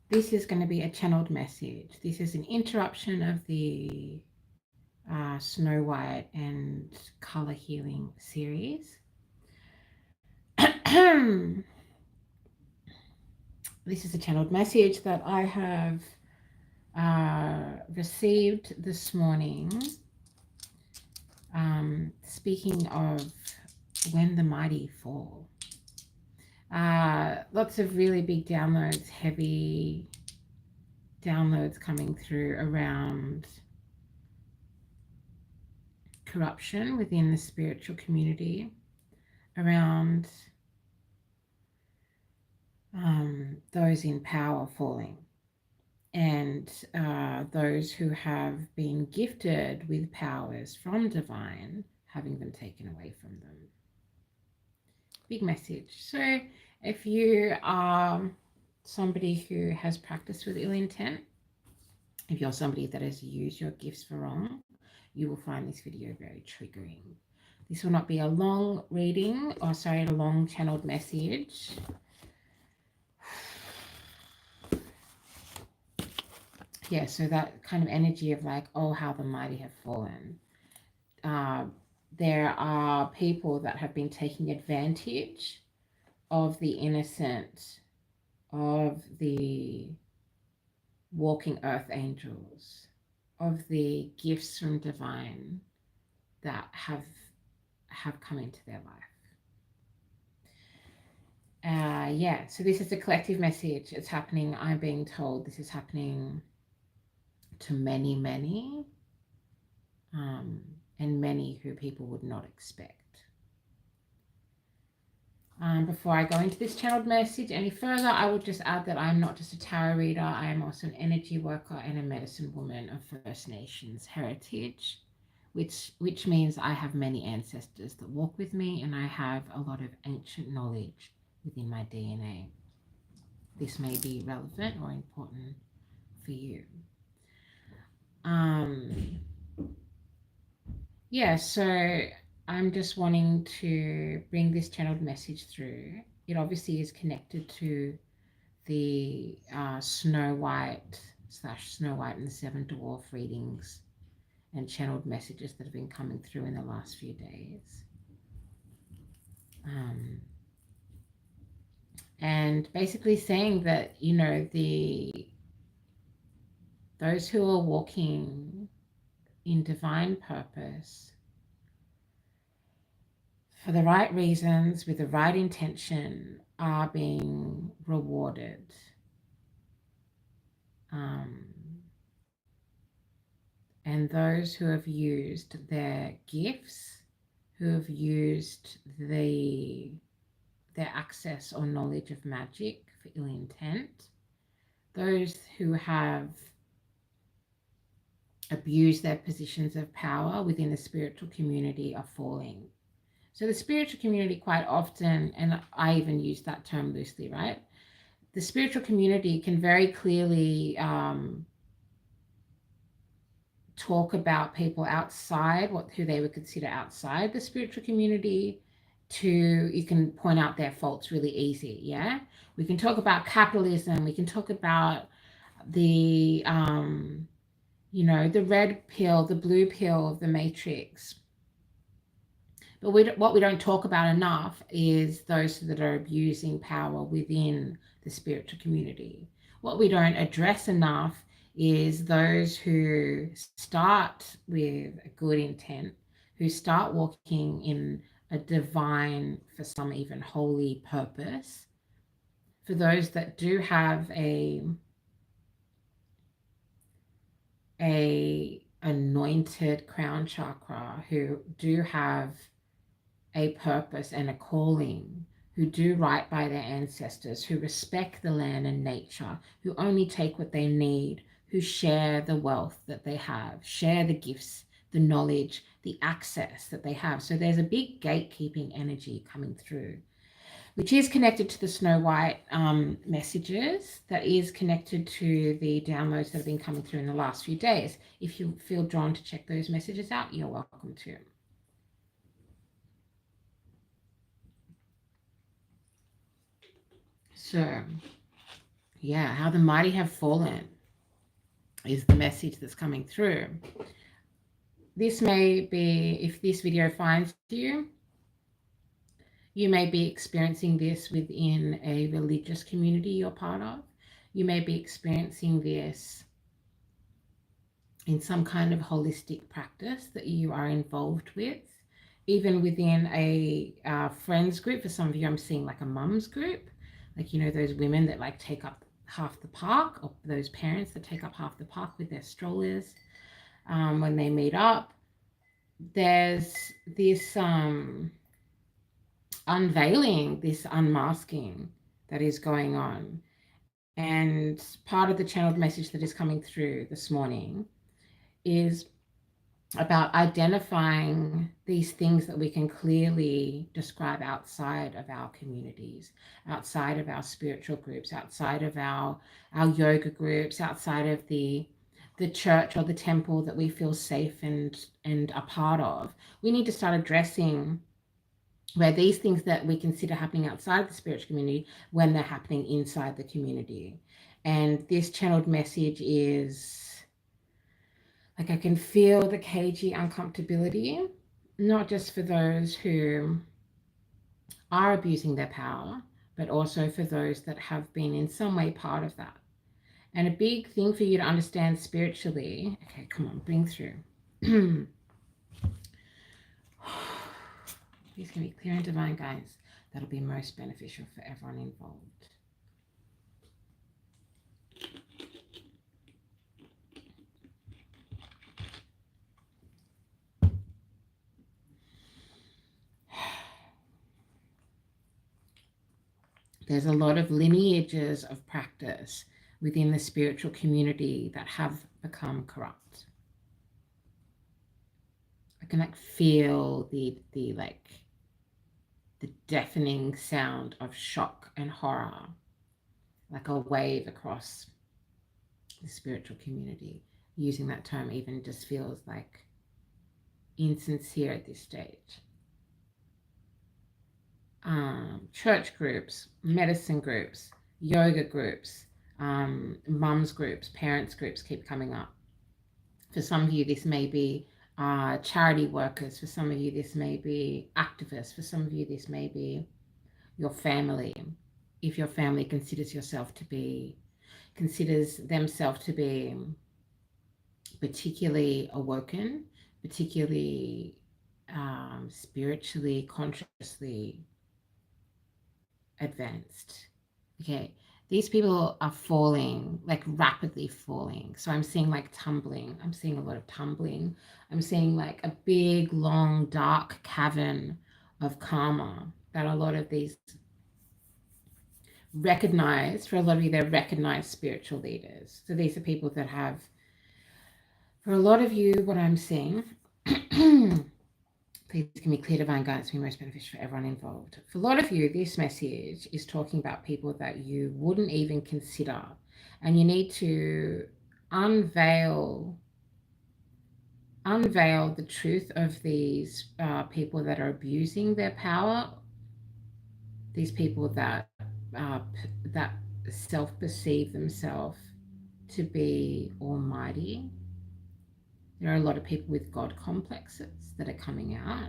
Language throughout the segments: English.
This is going to be a channeled message. This is an interruption of the Snow White and color healing series. This is a channeled message that I have received this morning. Speaking of when the mighty fall. Lots of really big downloads, heavy downloads coming through around corruption within the spiritual community, around those in power falling, and those who have been gifted with powers from divine having them taken away from them. Big message. So if you are somebody who has practiced with ill intent, if you're somebody that has used your gifts for wrong, you will find this video very triggering. This will not be a long reading, or sorry, a long channeled message. Yeah, so that kind of energy of like, oh, how the mighty have fallen. There are people that have been taking advantage of the innocent, of the walking earth angels, of the gifts from divine that have come into their life. Yeah, so this is a collective message. It's happening. I'm being told this is happening to many, and many who people would not expect. Before I go into this channeled message any further, I will just add that I'm not just a tarot reader. I am also an energy worker and a medicine woman of First Nations heritage, which means I have many ancestors that walk with me, and I have a lot of ancient knowledge within my DNA. This may be relevant or important for you. Yeah, so I'm just wanting to bring this channeled message through. It obviously is connected to the Snow White and the Seven Dwarf readings and channeled messages that have been coming through in the last few days. And basically saying that, you know, those who are walking in divine purpose for the right reasons, with the right intention, are being rewarded. And those who have used their gifts, who have used their access or knowledge of magic for ill intent, those who have abused their positions of power within the spiritual community are falling. So the spiritual community quite often, and I even use that term loosely, right? The spiritual community can very clearly talk about people outside, who they would consider outside the spiritual community. You can point out their faults really easy. Yeah, we can talk about capitalism, we can talk about the the red pill, the blue pill of the matrix. But what we don't talk about enough is those that are abusing power within the spiritual community. What we don't address enough is those who start with a good intent, who start walking in a divine, for some even holy purpose. For those that do have a anointed crown chakra, who do have a purpose and a calling, who do right by their ancestors, who respect the land and nature, who only take what they need, who share the wealth that they have, share the gifts, the knowledge, the access that they have. So there's a big gatekeeping energy coming through, which is connected to the Snow White messages, that is connected to the downloads that have been coming through in the last few days. If you feel drawn to check those messages out, you're welcome to. So Yeah, how the mighty have fallen is the message that's coming through. This may be, if this video finds you, you may be experiencing this within a religious community you're part of. You may be experiencing this in some kind of holistic practice that you are involved with, even within a friends group. For some of you, I'm seeing like a mum's group, like, you know, those women that like take up half the park, or those parents that take up half the park with their strollers when they meet up. There's this unveiling, this unmasking that is going on. And part of the channeled message that is coming through this morning is about identifying these things that we can clearly describe outside of our communities, outside of our spiritual groups, outside of our yoga groups, outside of the church or the temple that we feel safe and a part of. We need to start addressing where these things that we consider happening outside of the spiritual community, when they're happening inside the community. And this channeled message is like, I can feel the cagey uncomfortability, not just for those who are abusing their power, but also for those that have been in some way part of that. And a big thing for you to understand spiritually, okay, come on, bring through. Please can be clear and divine, guys. That'll be most beneficial for everyone involved. There's a lot of lineages of practice within the spiritual community that have become corrupt. I can like feel the deafening sound of shock and horror, like a wave across the spiritual community. Using that term even just feels like insincere at this stage. Church groups, medicine groups, yoga groups, mums groups, parents groups keep coming up. For some of you, this may be charity workers. For some of you, this may be activists. For some of you, this may be your family. If your family considers themselves to be particularly awoken, particularly spiritually, consciously advanced. Okay, these people are falling, like rapidly falling. So I'm seeing like tumbling. I'm seeing a lot of tumbling. I'm seeing like a big, long, dark cavern of karma that a lot of these recognized, for a lot of you, they're recognized spiritual leaders. So these are people that have, for a lot of you, what I'm seeing, please give me clear divine guidance, be most beneficial for everyone involved. For a lot of you, this message is talking about people that you wouldn't even consider, and you need to unveil the truth of these people that are abusing their power, these people that self-perceive themselves to be almighty. There are a lot of people with God complexes that are coming out.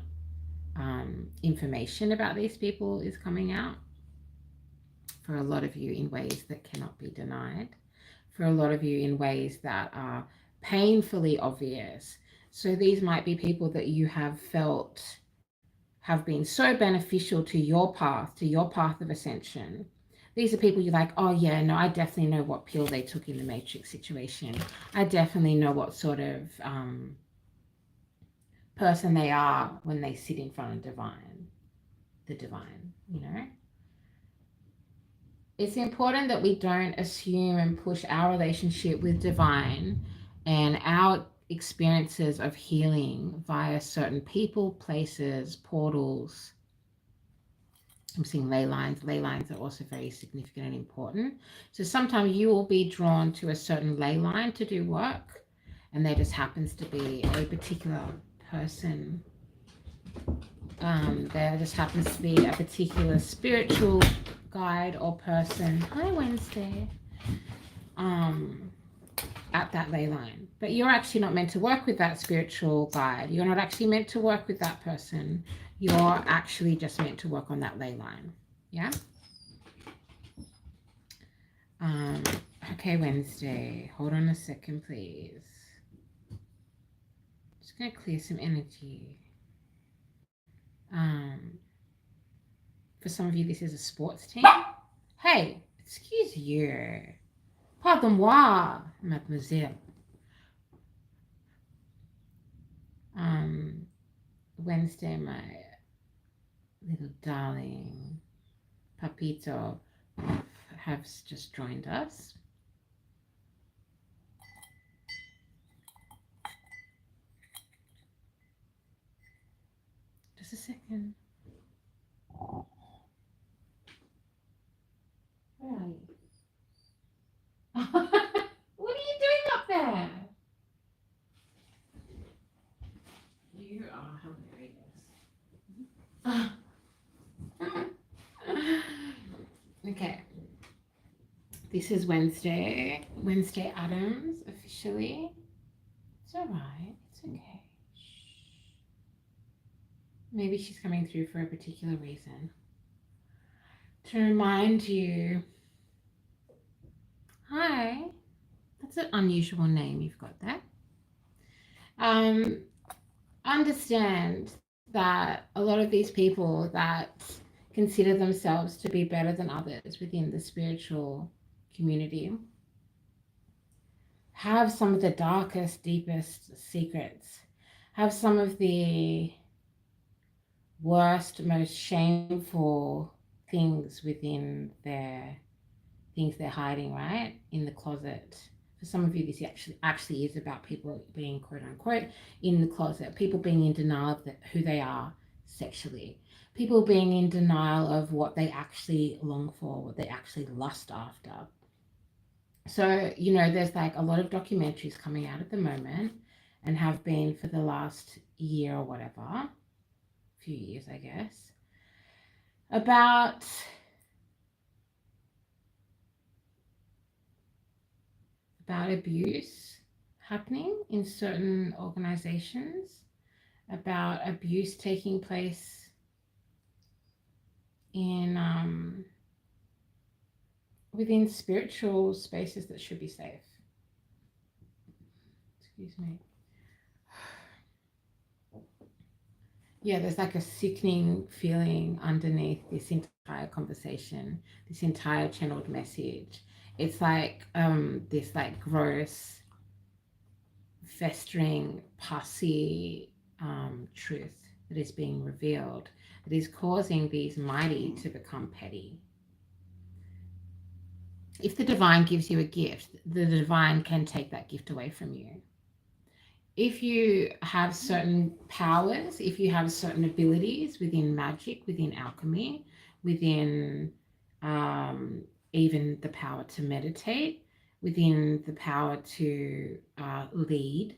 Information about these people is coming out for a lot of you in ways that cannot be denied, for a lot of you in ways that are painfully obvious. So these might be people that you have felt have been so beneficial to your path of ascension. These are people you're like, oh yeah, no, I definitely know what pill they took in the Matrix situation. I definitely know what sort of person they are when they sit in front of the divine, you know. It's important that we don't assume and push our relationship with divine and our experiences of healing via certain people, places, portals. I'm seeing ley lines. Ley lines are also very significant and important. So sometimes you will be drawn to a certain ley line to do work, and there just happens to be a particular person. There just happens to be a particular spiritual guide or person. Hi, Wednesday. um, at that ley line. But you're actually not meant to work with that spiritual guide. You're not actually meant to work with that person. You're actually just meant to work on that ley line. Yeah? Okay, Wednesday. Hold on a second, please. Just going to clear some energy. For some of you, this is a sports team. Hey, excuse you. Pardon-moi, mademoiselle. Wednesday, my little darling Papito has just joined us. Just a second. Where are you? What are you doing up there? You are hilarious. Okay. This is Wednesday. Wednesday Adams, officially. It's alright. It's okay. Shh. Maybe she's coming through for a particular reason. To remind you. Hi. That's an unusual name you've got there. Understand that a lot of these people that consider themselves to be better than others within the spiritual community have some of the darkest, deepest secrets, have some of the worst, most shameful things within their things they're hiding, right? In the closet. For some of you, this actually is about people being quote unquote in the closet, people being in denial of who they are sexually, people being in denial of what they actually long for, what they actually lust after. So, you know, there's like a lot of documentaries coming out at the moment and have been for the last year or whatever, few years, I guess, about abuse happening in certain organizations, about abuse taking place in within spiritual spaces that should be safe. Excuse me. Yeah, there's like a sickening feeling underneath this entire conversation, this entire channeled message. It's like this like gross, festering, pussy truth that is being revealed that is causing these mighty to become petty. If the divine gives you a gift, the divine can take that gift away from you. If you have certain powers, if you have certain abilities within magic, within alchemy, within even the power to meditate, within the power to lead,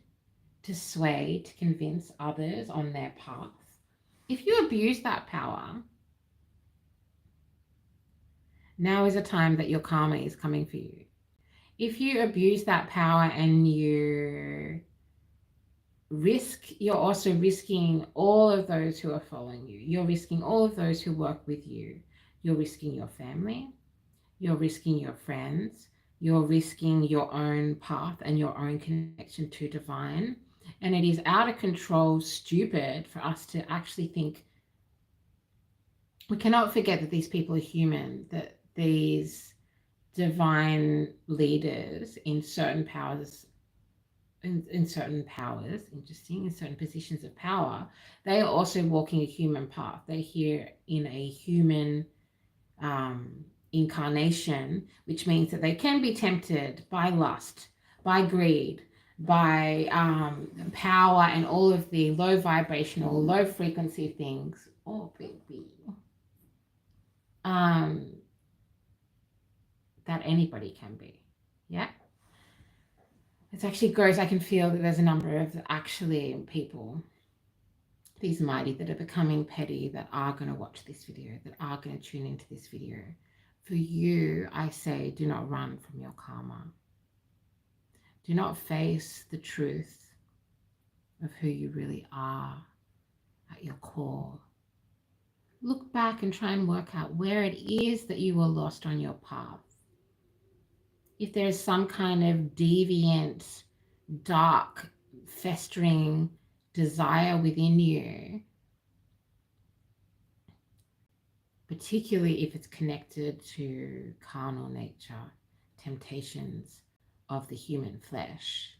to sway, to convince others on their path, if you abuse that power, now is a time that your karma is coming for you. If you abuse that power and you you're also risking all of those who are following you. You're risking all of those who work with you. You're risking your family. You're risking your friends. You're risking your own path and your own connection to divine. And it is out of control, stupid for us to actually think. We cannot forget that these people are human, that these divine leaders in certain powers, in certain positions of power, they are also walking a human path. They're here in a human incarnation, which means that they can be tempted by lust, by greed, by power, and all of the low vibrational, low frequency things. Oh, baby. That anybody can be. Yeah. It's actually gross. I can feel that there's a number of actually people, these mighty, that are becoming petty, that are going to watch this video, that are going to tune into this video. For you, I say, do not run from your karma. Do not face the truth of who you really are at your core. Look back and try and work out where it is that you were lost on your path. If there is some kind of deviant, dark, festering desire within you, particularly if it's connected to carnal nature, temptations of the human flesh,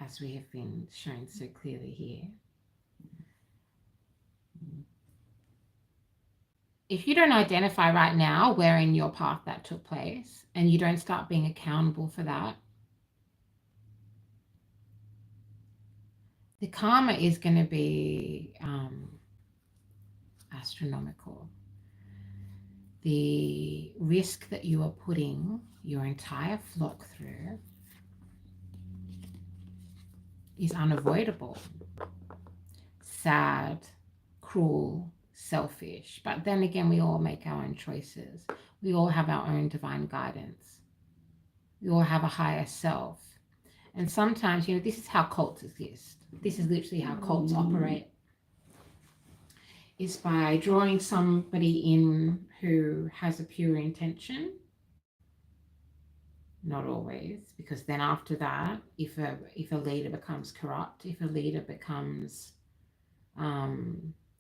as we have been shown so clearly here. If you don't identify right now where in your path that took place, and you don't start being accountable for that, the karma is going to be astronomical. The risk that you are putting your entire flock through is unavoidable. Sad, cruel, selfish. But then again, we all make our own choices. We all have our own divine guidance. We all have a higher self. And sometimes, this is how cults exist. This is literally how cults operate. Is by drawing somebody in who has a pure intention. Not always, because then after that, if a leader becomes corrupt, if a leader becomes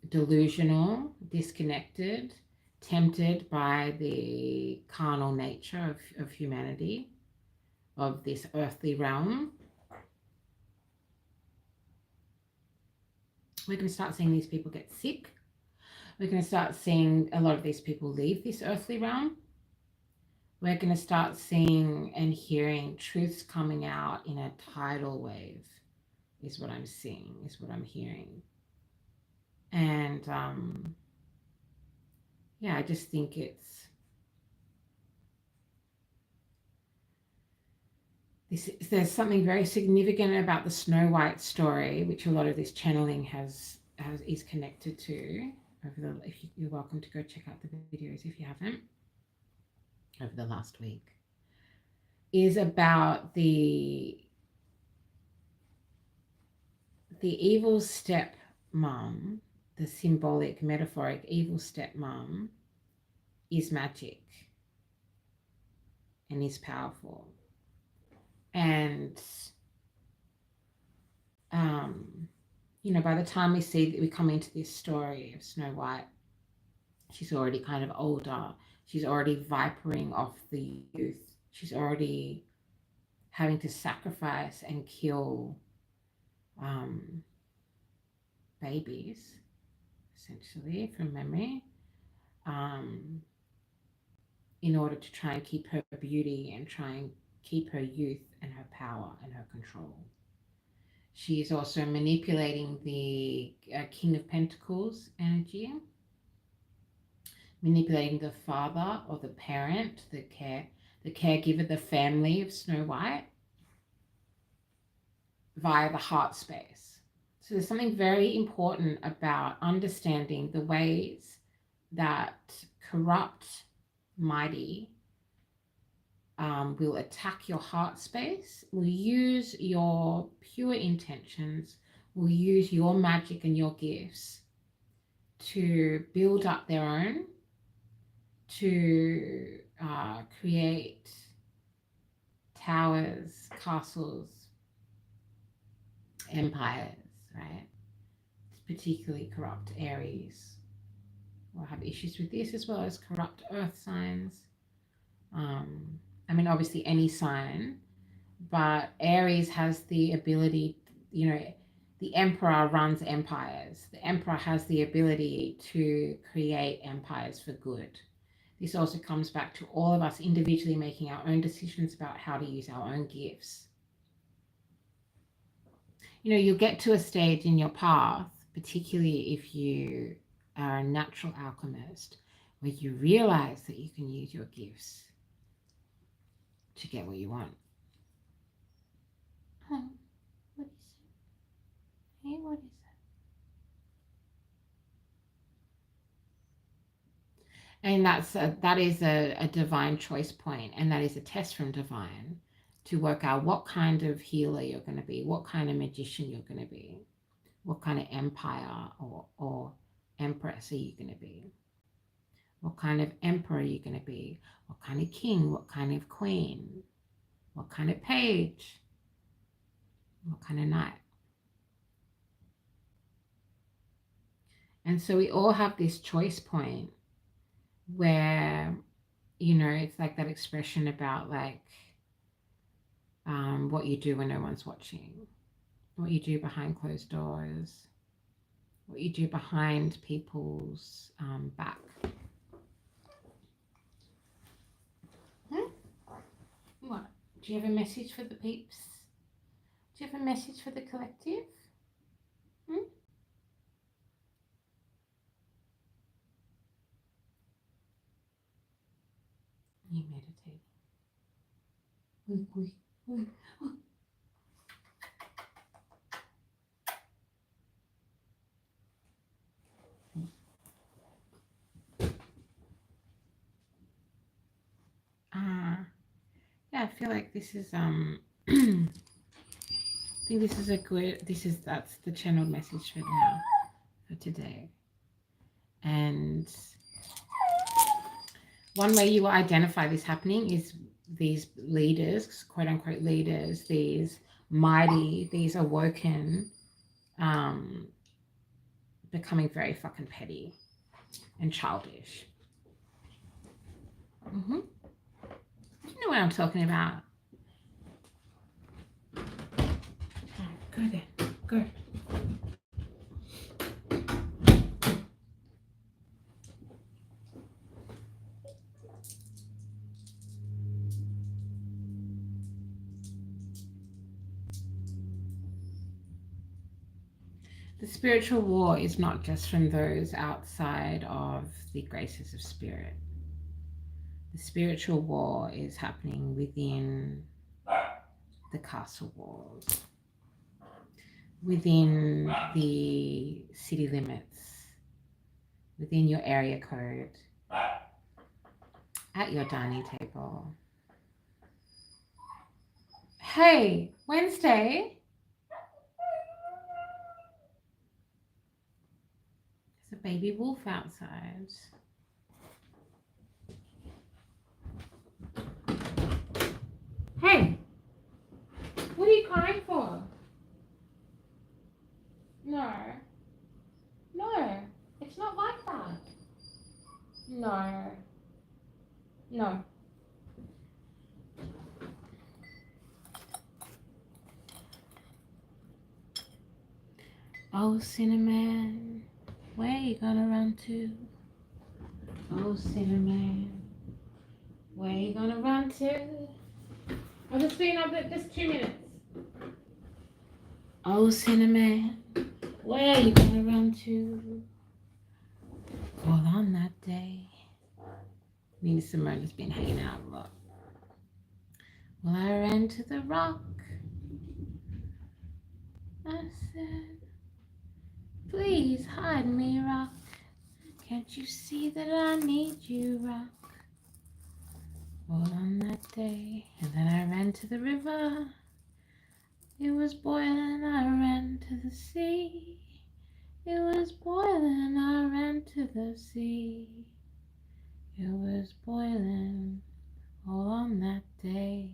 delusional, disconnected, tempted by the carnal nature of humanity, of this earthly realm, we're going to start seeing these people get sick. We're going to start seeing a lot of these people leave this earthly realm. We're going to start seeing and hearing truths coming out in a tidal wave, is what I'm seeing, is what I'm hearing. And I just think there's something very significant about the Snow White story, which a lot of this channeling is connected to. You're welcome to go check out the videos if you haven't, over the last week, is about the evil stepmom, the symbolic, metaphoric evil stepmom is magic and is powerful. And by the time we come into this story of Snow White, she's already kind of older. She's already vipering off the youth. She's already having to sacrifice and kill babies, essentially, from memory, in order to try and keep her beauty and try and keep her youth and her power and her control. She is also manipulating the King of Pentacles energy, manipulating the father or the parent, the caregiver, the family of Snow White, via the heart space. So there's something very important about understanding the ways that corrupt mighty will attack your heart space, will use your pure intentions, will use your magic and your gifts to build up their own, to create towers, castles, empires, right? Particularly corrupt Aries will have issues with this, as well as corrupt earth signs. Obviously any sign, but Aries has the ability, the emperor runs empires. The emperor has the ability to create empires for good. This also comes back to all of us individually making our own decisions about how to use our own gifts. You'll get to a stage in your path, particularly if you are a natural alchemist, where you realize that you can use your gifts to get what you want. What is it? Hey, what is it? And that is a divine choice point, and that is a test from divine. to work out what kind of healer you're going to be, what kind of magician you're going to be, what kind of empire or empress are you going to be, what kind of emperor are you going to be, what kind of king, what kind of queen, what kind of page, what kind of knight. And so we all have this choice point where, you know, it's like that expression about like what you do when no one's watching, what you do behind closed doors, what you do behind people's back. What? Do you have a message for the peeps? Do you have a message for the collective? You meditate. Yeah, I feel like this is I think this is a good, that's the channeled message for now, for today. And one way you will identify this happening is these leaders, quote unquote leaders, these mighty, these awoken, becoming very fucking petty and childish. You know what I'm talking about. Go then, go. The spiritual war is not just from those outside of the graces of spirit. The spiritual war is happening within the castle walls, within the city limits, within your area code, at your dining table. Hey, Wednesday. There's a baby wolf outside. Hey, what are you crying for? No. No, it's not like that. No. No. Oh, Cinnamon, where you gonna run to? Oh, Cinnamon, where you gonna run to? I'll just be up there just 2 minutes. Oh, Cinnamon, where you gonna run to? Well, on that day, Nina Simone has been hanging out a lot. Well, I ran to the rock. I said, please hide me, rock. Can't you see that I need you, rock? Well, on that day, and then I ran to the river. It was boiling, I ran to the sea. It was boiling, I ran to the sea. It was boiling all on that day.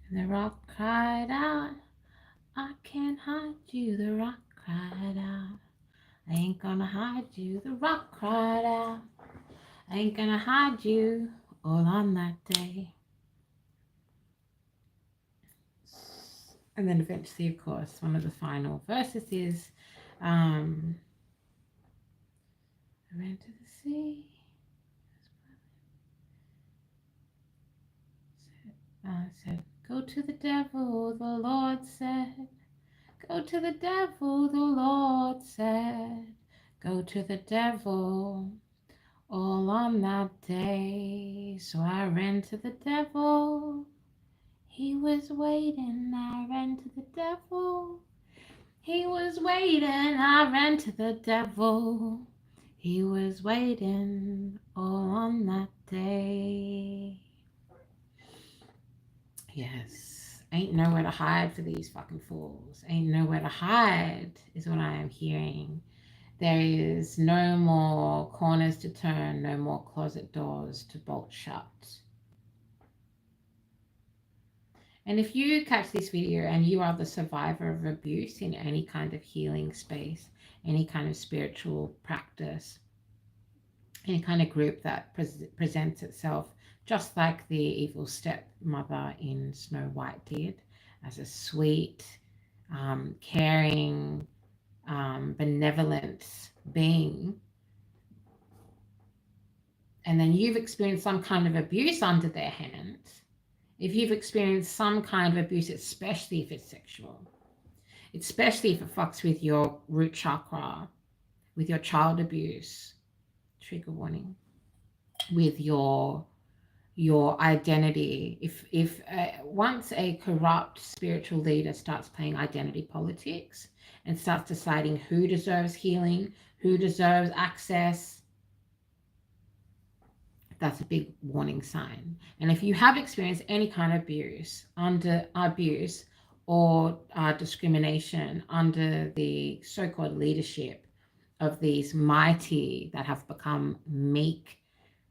And the rock cried out, I can't hide you. The rock cried out, I ain't gonna hide you. The rock cried out, I ain't gonna hide you all on that day. And then eventually, of course, one of the final verses is, I ran to the sea. I said, go to the devil, the Lord said. Go to the devil, the Lord said. Go to the devil all on that day. So I ran to the devil. He was waiting, I ran to the devil. He was waiting, I ran to the devil. He was waiting all on that day. Yes. Ain't nowhere to hide for these fucking fools. Ain't nowhere to hide, is what I am hearing. There is no more corners to turn, no more closet doors to bolt shut. And if you catch this video and you are the survivor of abuse in any kind of healing space, any kind of spiritual practice, any kind of group that presents itself just like the evil stepmother in Snow White did, as a sweet, caring, benevolent being, and then you've experienced some kind of abuse under their hands, if you've experienced some kind of abuse, especially if it's sexual, especially if it fucks with your root chakra, with your child abuse, trigger warning, with your identity, if once a corrupt spiritual leader starts playing identity politics and starts deciding who deserves healing, who deserves access, that's a big warning sign. And if you have experienced any kind of abuse or discrimination under the so-called leadership of these mighty that have become meek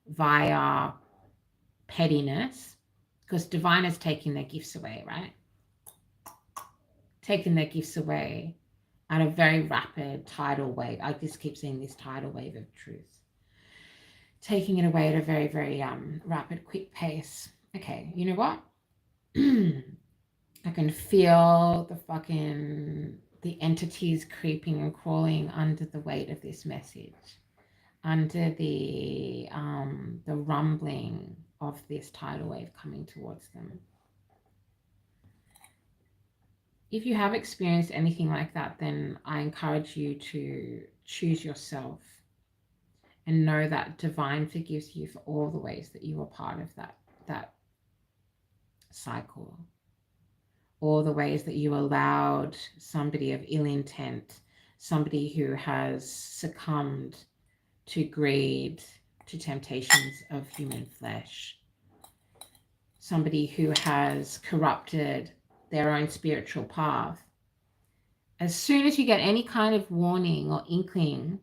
via pettiness, because divine is taking their gifts away, right? Taking their gifts away at a very rapid tidal wave. I just keep seeing this tidal wave of truth. Taking it away at a very, very rapid, quick pace. Okay, you know what? I can feel the entities creeping and crawling under the weight of this message, under the rumbling of this tidal wave coming towards them. If you have experienced anything like that, then I encourage you to choose yourself and know that divine forgives you for all the ways that you were part of that cycle, all the ways that you allowed somebody of ill intent, somebody who has succumbed to greed, to temptations of human flesh, somebody who has corrupted their own spiritual path. As soon as you get any kind of warning or inkling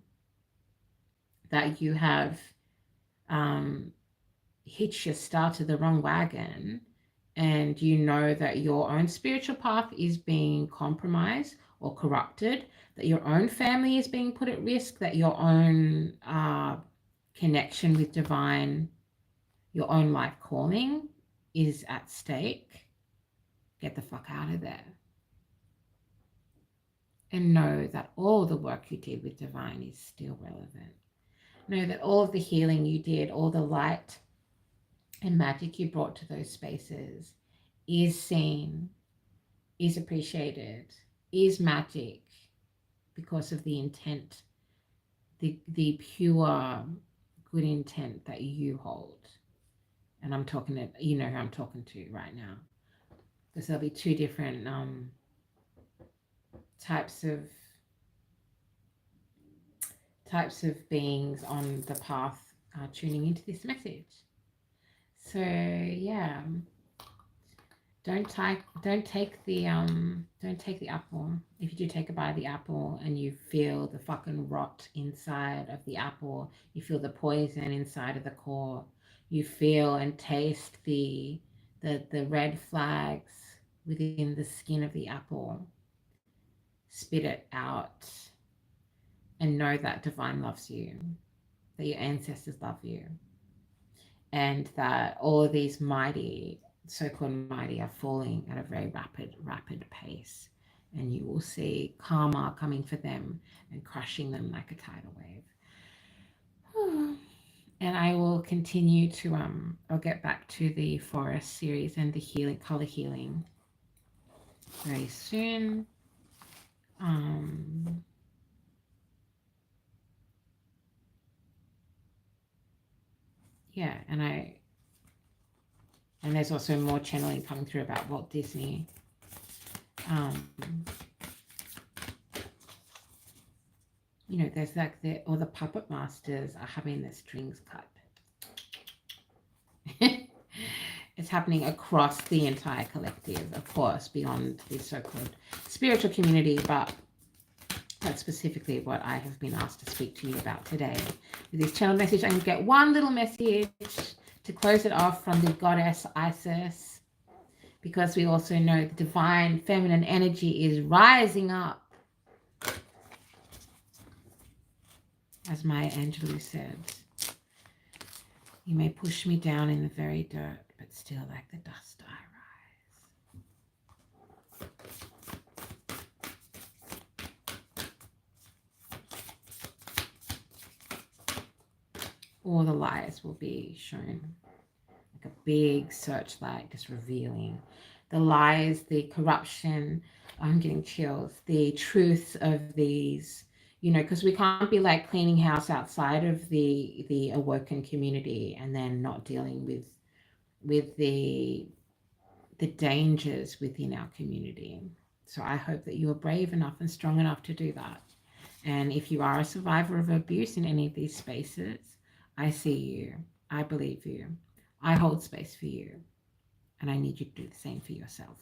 that you have hitched your star to the wrong wagon, and you know that your own spiritual path is being compromised or corrupted, that your own family is being put at risk, that your own connection with divine, your own life calling is at stake, get the fuck out of there. And know that all the work you did with divine is still relevant. Know that all of the healing you did, all the light and magic you brought to those spaces is seen, is appreciated, is magic because of the intent, the pure good intent that you hold. And I'm talking to, you know who I'm talking to right now. Because there'll be two different types of beings on the path tuning into this message. So yeah, don't take the apple. If you do take a bite of the apple and you feel the fucking rot inside of the apple, you feel the poison inside of the core, you feel and taste the red flags within the skin of the apple, spit it out and know that divine loves you, that your ancestors love you, and that all of these mighty, so-called mighty, are falling at a very rapid pace, and you will see karma coming for them and crushing them like a tidal wave. And I will continue to I'll get back to the forest series and the healing, color healing very soon. Yeah, and there's also more channeling coming through about Walt Disney. You know, there's like all the puppet masters are having their strings cut. It's happening across the entire collective, of course, beyond the so-called spiritual community, but that's specifically what I have been asked to speak to you about today. With this channel message, I'm going to get one little message to close it off from the goddess Isis, because we also know the divine feminine energy is rising up. As Maya Angelou said, you may push me down in the very dirt, but still like the dust I rise. All the lies will be shown like a big searchlight, just revealing the lies, the corruption. I'm getting chills. The truths of these, because we can't be like cleaning house outside of the awoken community and then not dealing with the dangers within our community. So I hope that you are brave enough and strong enough to do that. And if you are a survivor of abuse in any of these spaces, I see you. I believe you. I hold space for you. And I need you to do the same for yourself.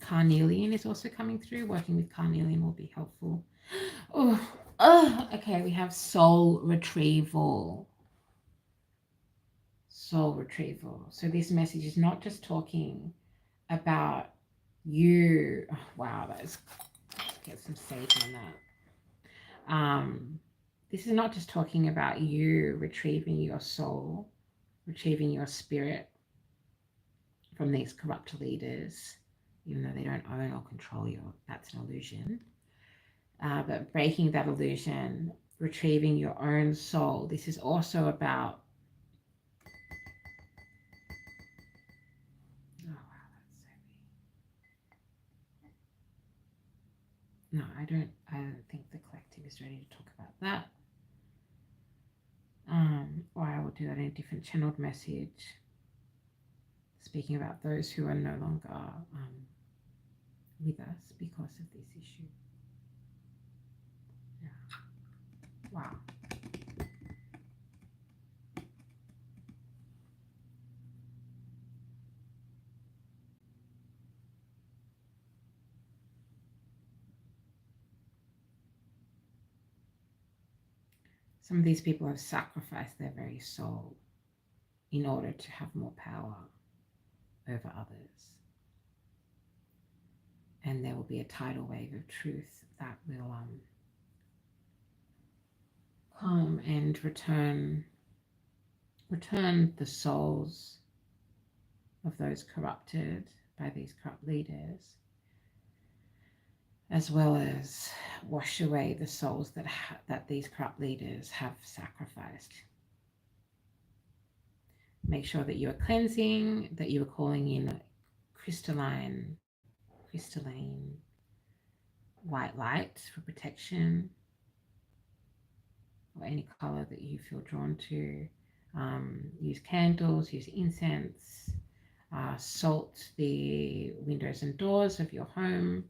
Carnelian is also coming through. Working with Carnelian will be helpful. Okay, we have soul retrieval. Soul retrieval. So this message is not just talking about you. Oh, wow, let's get some sage on that. This is not just talking about you retrieving your soul, retrieving your spirit from these corrupt leaders, even though they don't own or control you. That's an illusion. But breaking that illusion, retrieving your own soul. This is also about, oh wow, that's so weird. No, I don't think the collective is ready to talk about that. Or I will do that in a different channeled message, speaking about those who are no longer with us because of this issue. Yeah. Wow. Some of these people have sacrificed their very soul in order to have more power over others. And there will be a tidal wave of truth that will come and return the souls of those corrupted by these corrupt leaders, as well as wash away the souls that these corrupt leaders have sacrificed. Make sure that you are cleansing, that you are calling in crystalline white light for protection, or any color that you feel drawn to. Use candles, use incense, salt the windows and doors of your home.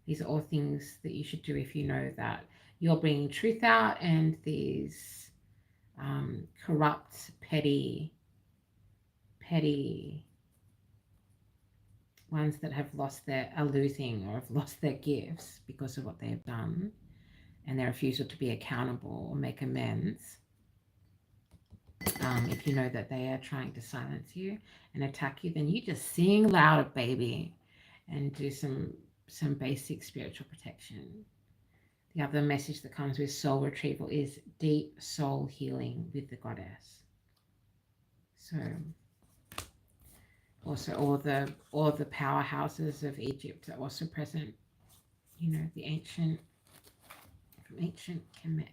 These are all things that you should do if you know that you're bringing truth out, and these corrupt, petty ones that are losing or have lost their gifts because of what they have done and their refusal to be accountable or make amends. If you know that they are trying to silence you and attack you, then you just sing louder, baby, and do some basic spiritual protection. The other message that comes with soul retrieval is deep soul healing with the goddess. So also all the powerhouses of Egypt are also present. The ancient Kemet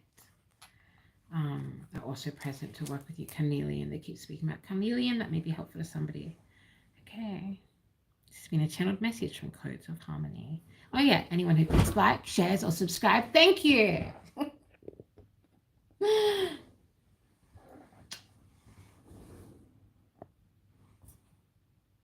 are also present to work with you. Carnelian, they keep speaking about Carnelian. That may be helpful to somebody. Okay. This has been a channeled message from Codes of Harmony. Oh yeah, anyone who clicks like, shares, or subscribe, thank you.